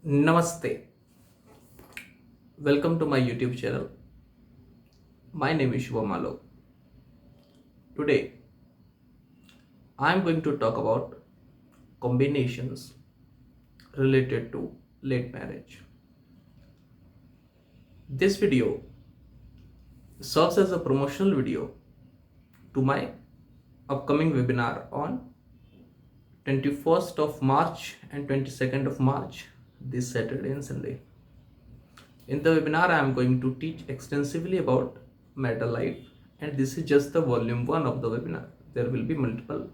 Namaste. Welcome to my YouTube channel. My name is Shubham Alock. Today, I am going to talk about combinations related to late marriage. This video serves as a promotional video to my upcoming webinar on 21st of March and 22nd of March, this Saturday and Sunday. In the webinar, I am going to teach extensively about Metalife, and this is just the volume 1 of the webinar. There will be multiple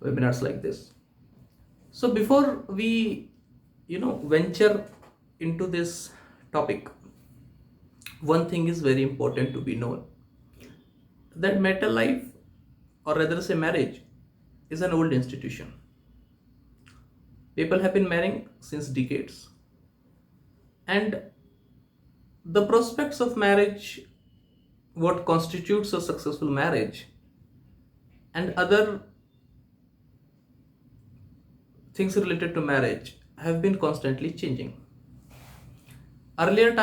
webinars like this. So before we venture into this topic, one thing is very important to be known, that Metalife, or rather say marriage, is an old institution. People have been marrying since decades, and the prospects of marriage, what constitutes a successful marriage, and other things related to marriage have been constantly changing. In earlier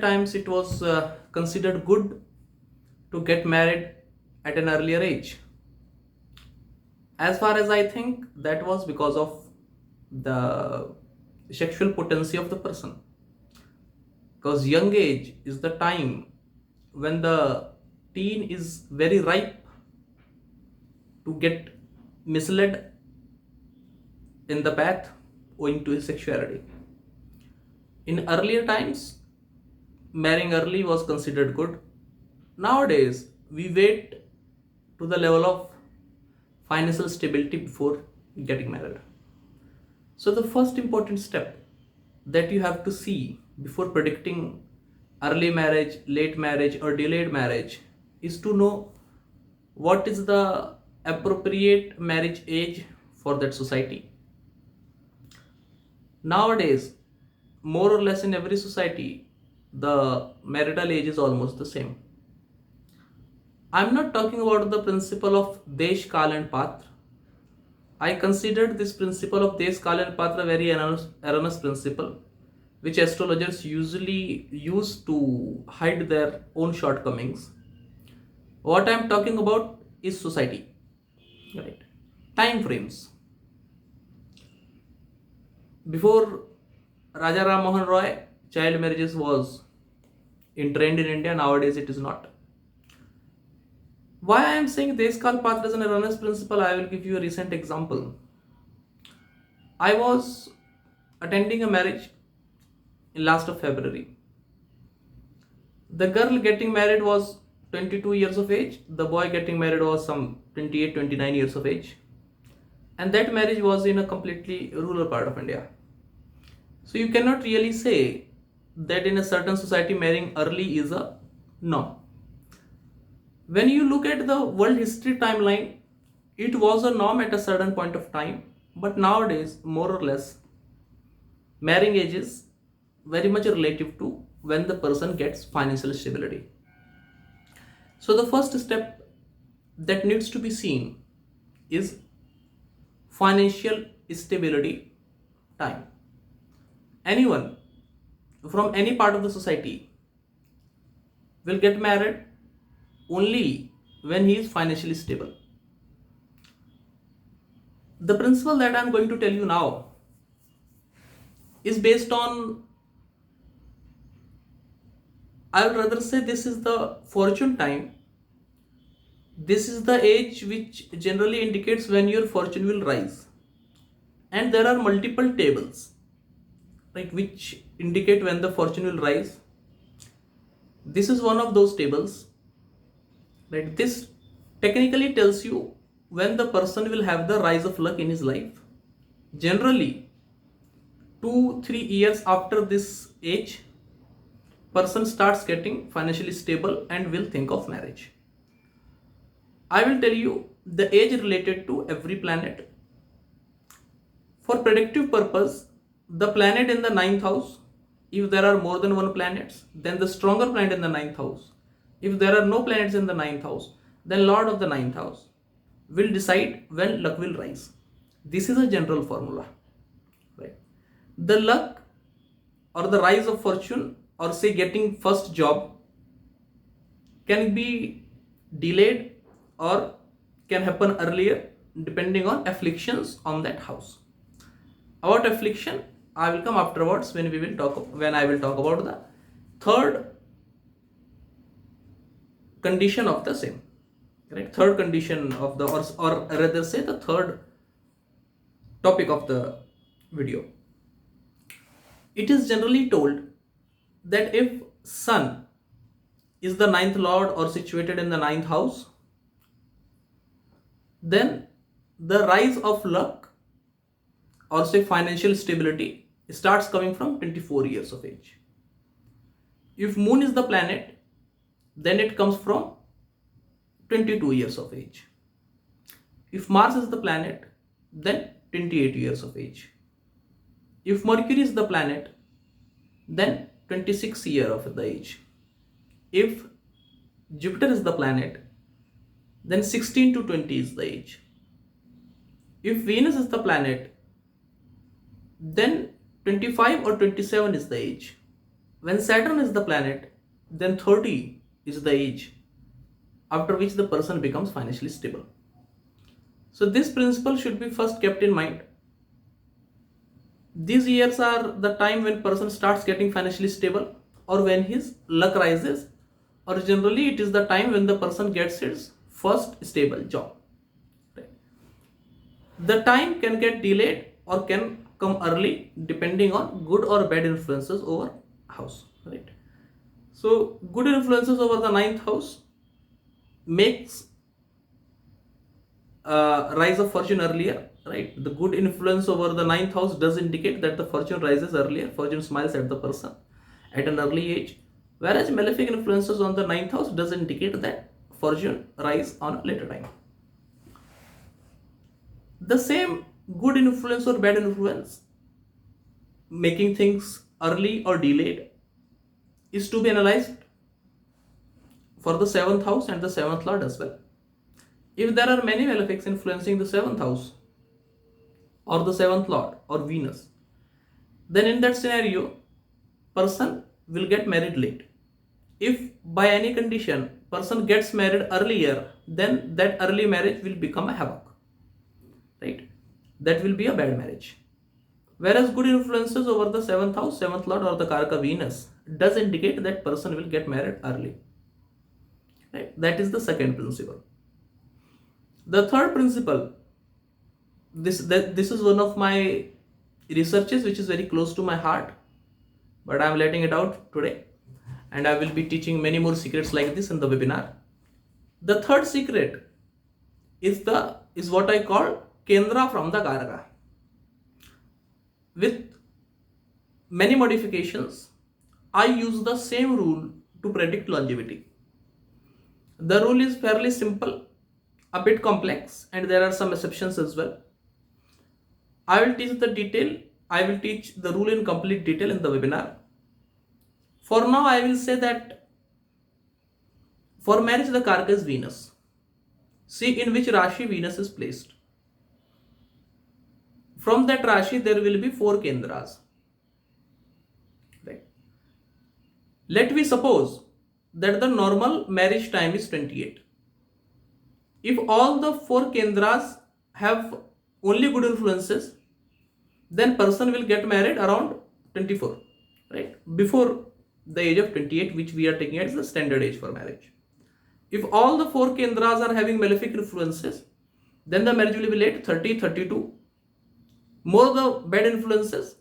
times, it was considered good to get married at an earlier age. As far as I think, that was because of the sexual potency of the person. Because young age is the time when the teen is very ripe to get misled in the path owing to his sexuality. In earlier times, marrying early was considered good. Nowadays, we wait to the level of financial stability before getting married. So the first important step that you have to see before predicting early marriage, late marriage, or delayed marriage is to know what is the appropriate marriage age for that society. Nowadays, more or less in every society, the marital age is almost the same. I'm not talking about the principle of Desh, Kal and Patra. I considered this principle of Desh, Kal and Patra very erroneous principle, which astrologers usually use to hide their own shortcomings. What I'm talking about is society, right? Time frames. Before Raja Ram Mohan Roy, child marriages was in trend in India. Nowadays, it is not. Why I am saying Desh Kal Patra is an erroneous principle, I will give you a recent example. I was attending a marriage in last of February. The girl getting married was 22 years of age. The boy getting married was some 28, 29 years of age. And that marriage was in a completely rural part of India. So you cannot really say that in a certain society marrying early is a norm. When you look at the world history timeline, it was a norm at a certain point of time, but nowadays, more or less, marrying age is very much relative to when the person gets financial stability. So the first step that needs to be seen is financial stability time. Anyone from any part of the society will get married only when he is financially stable. The principle that I am going to tell you now is based on, I would rather say, this is the fortune time. This is the age which generally indicates when your fortune will rise. And there are multiple tables, right, which indicate when the fortune will rise. This is one of those tables. Right? This technically tells you when the person will have the rise of luck in his life. Generally, 2-3 years after this age, person starts getting financially stable and will think of marriage. I will tell you the age related to every planet. For predictive purpose, the planet in the 9th house, if there are more than one planets, then the stronger planet in the 9th house. If there are no planets in the 9th house, then Lord of the 9th house will decide when luck will rise. This is a general formula, right? The luck or the rise of fortune, or say getting first job, can be delayed or can happen earlier depending on afflictions on that house. About affliction, I will come afterwards when I will talk about the third condition of the same. Right? Third condition of the, or rather say the third topic of the video. It is generally told that if Sun is the ninth lord or situated in the ninth house, then the rise of luck or say financial stability starts coming from 24 years of age. If Moon is the planet, then it comes from 22 years of age. If Mars is the planet, then 28 years of age. If Mercury is the planet, then 26 years of the age. If Jupiter is the planet, then 16 to 20 is the age. If Venus is the planet, then 25 or 27 is the age. When Saturn is the planet, then 30 is the age after which the person becomes financially stable. So this principle should be first kept in mind. These years are the time when person starts getting financially stable or when his luck rises, or generally it is the time when the person gets his first stable job. Right? The time can get delayed or can come early depending on good or bad influences over house. Right? So good influences over the ninth house makes rise of fortune earlier. Right? The good influence over the ninth house does indicate that the fortune rises earlier. Fortune smiles at the person at an early age. Whereas malefic influences on the ninth house does indicate that fortune rise on a later time. The same good influence or bad influence making things early or delayed is to be analyzed for the seventh house and the seventh lord as well. If there are many malefics influencing the seventh house or the seventh lord or Venus, then in that scenario, person will get married late. If by any condition person gets married earlier, then that early marriage will become a havoc. Right? That will be a bad marriage. Whereas good influences over the seventh house, seventh lord or the Karaka Venus does indicate that person will get married early. Right? That is the second principle. The third principle, this is one of my researches which is very close to my heart, but I am letting it out today, and I will be teaching many more secrets like this in the webinar. The third secret is what I call Kendra from the Karaka. With many modifications, I use the same rule to predict longevity. The rule is fairly simple, a bit complex, and there are some exceptions as well. I will teach the rule in complete detail in the webinar. For now, I will say that for marriage, the Karaka is Venus. See in which Rashi Venus is placed. From that Rashi, there will be 4 Kendras. Right? Let me suppose that the normal marriage time is 28. If all the 4 Kendras have only good influences, then person will get married around 24. Right? Before the age of 28, which we are taking as the standard age for marriage. If all the 4 Kendras are having malefic influences, then the marriage will be late, 30, 32. More the bad influences,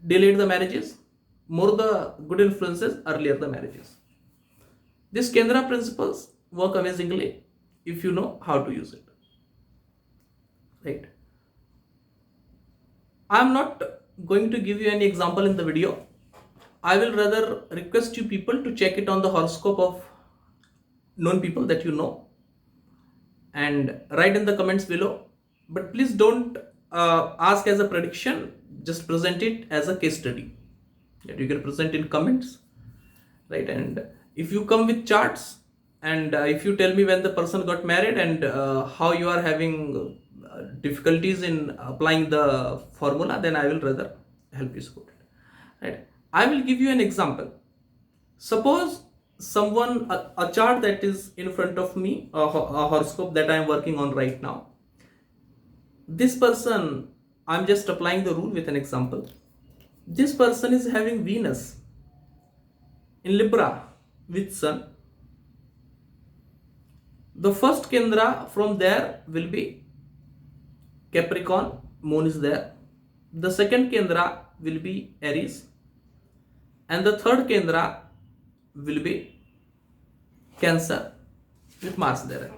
delayed the marriages. More the good influences, earlier the marriages. These Kendra principles work amazingly if you know how to use it. Right? I am not going to give you any example in the video. I will rather request you people to check it on the horoscope of known people that you know and write in the comments below. But please don't ask as a prediction, just present it as a case study that you can present in comments. Right? And if you come with charts and if you tell me when the person got married and how you are having difficulties in applying the formula, then I will rather help you support it. Right? I will give you an example. Suppose someone, a chart that is in front of me, a horoscope that I am working on right now. This person, I'm just applying the rule with an example. This person is having Venus in Libra with Sun. The first Kendra from there will be Capricorn, Moon is there. The second Kendra will be Aries. And the third Kendra will be Cancer with Mars there.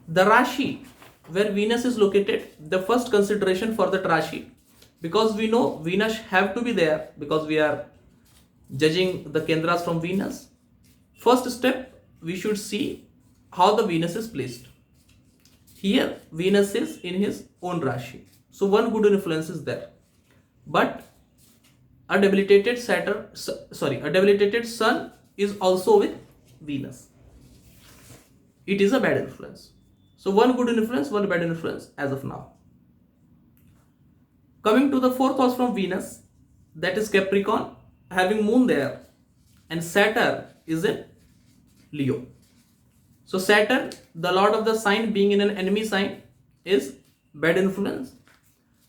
The Rashi where Venus is located, the first consideration for that Rashi, because we know Venus have to be there because we are judging the Kendras from Venus. First step, we should see how the Venus is placed. Here Venus is in his own Rashi, so one good influence is there. But a debilitated a debilitated Sun is also with Venus. It is a bad influence. So one good influence, one bad influence as of now. Coming to the fourth house from Venus, that is Capricorn, having Moon there, and Saturn is in Leo. So Saturn, the lord of the sign, being in an enemy sign, is bad influence,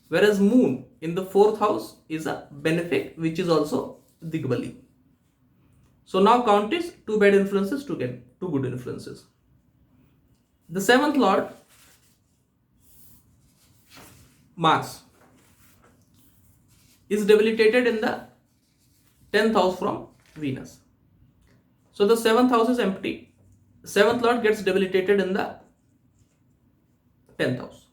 whereas Moon in the fourth house is a benefic, which is also Digbali. So now count is 2 bad influences to get 2 good influences. The seventh lord, Mars, is debilitated in the 10th house from Venus. So the 7th house is empty. 7th lord gets debilitated in the 10th house.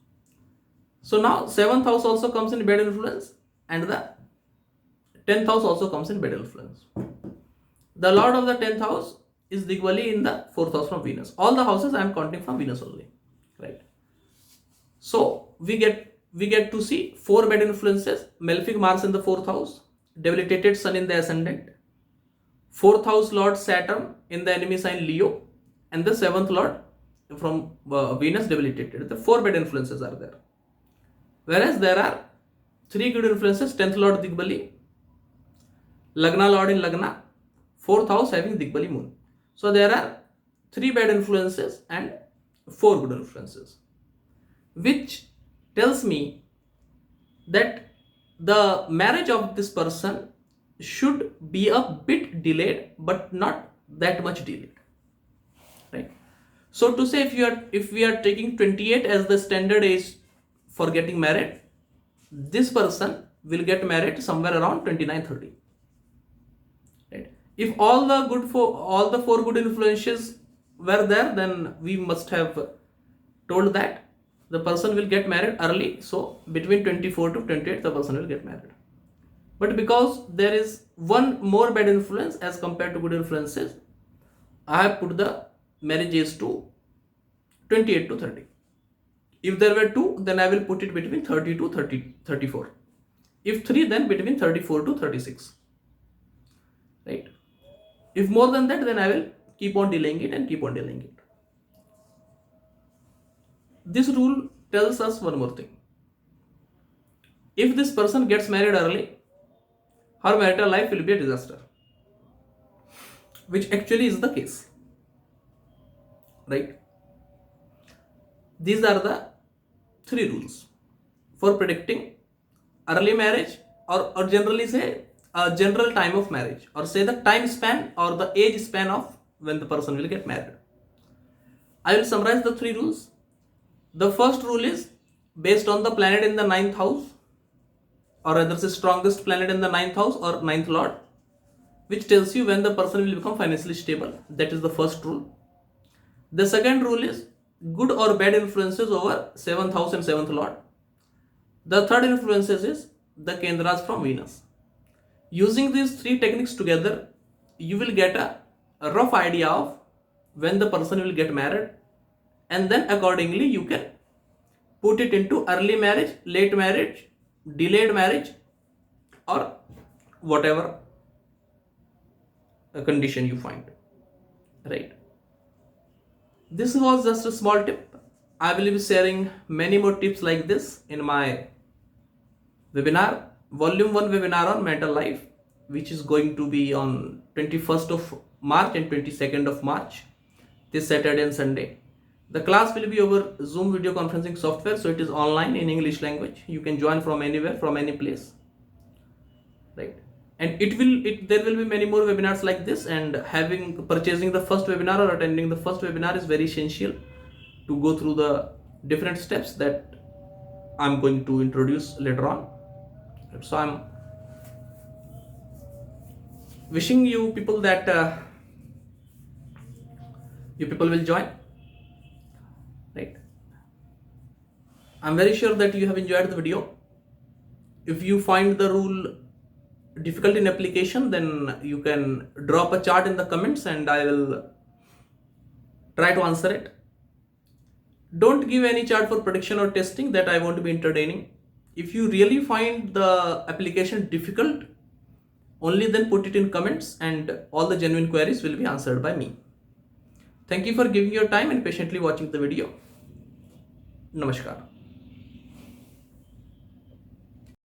So now 7th house also comes in bad influence and the 10th house also comes in bad influence. The lord of the 10th house is Digbali in the 4th house from Venus. All the houses I am counting from Venus only, right? So we get to see 4 bad influences: malefic Mars in the 4th house, debilitated Sun in the ascendant, 4th house lord Saturn in the enemy sign Leo, and the 7th lord from Venus debilitated. The 4 bad influences are there. Whereas there are 3 good influences: 10th lord Digbali, Lagna lord in Lagna, 4th house having Digbali Moon. So there are 3 bad influences and 4 good influences, which tells me that the marriage of this person should be a bit delayed, but not that much delayed, right? So to say, if we are taking 28 as the standard age for getting married, this person will get married somewhere around 29-30. Right? If all the 4 good influences were there, then we must have told that the person will get married early. So between 24 to 28, the person will get married. But because there is one more bad influence as compared to good influences, I have put the marriage age to 28 to 30. If there were 2, then I will put it between 30 to 34. If 3, then between 34 to 36. Right? If more than that, then I will keep on delaying it and keep on delaying it. This rule tells us one more thing. If this person gets married early, her marital life will be a disaster, which actually is the case, right? These are the 3 rules for predicting early marriage, or generally say a general time of marriage, or say the time span or the age span of when the person will get married. I will summarize the 3 rules. The first rule is based on the planet in the 9th house, or rather the strongest planet in the 9th house or 9th lord, which tells you when the person will become financially stable. That is the first rule. The second rule is good or bad influences over 7th house and 7th lord. The third influences is the Kendras from Venus. Using these 3 techniques together, you will get a rough idea of when the person will get married, and then accordingly you can put it into early marriage, late marriage, delayed marriage, or whatever a condition you find, right? This was just a small tip. I will be sharing many more tips like this in my webinar, volume 1 webinar on mental life, which is going to be on 21st of March and 22nd of March, this Saturday and Sunday. The class will be over Zoom video conferencing software, so it is online in English language. You can join from anywhere, from any place, right? And there will be many more webinars like this, and purchasing the first webinar or attending the first webinar is very essential to go through the different steps that I'm going to introduce later on. So I'm wishing you people that you people will join, right? I'm very sure that you have enjoyed the video. If you find the rule difficult in application, then you can drop a chart in the comments and I will try to answer it. Don't give any chart for prediction or testing, that I won't be entertaining. If you really find the application difficult, only then put it in comments and all the genuine queries will be answered by me. Thank you for giving your time and patiently watching the video. Namaskar.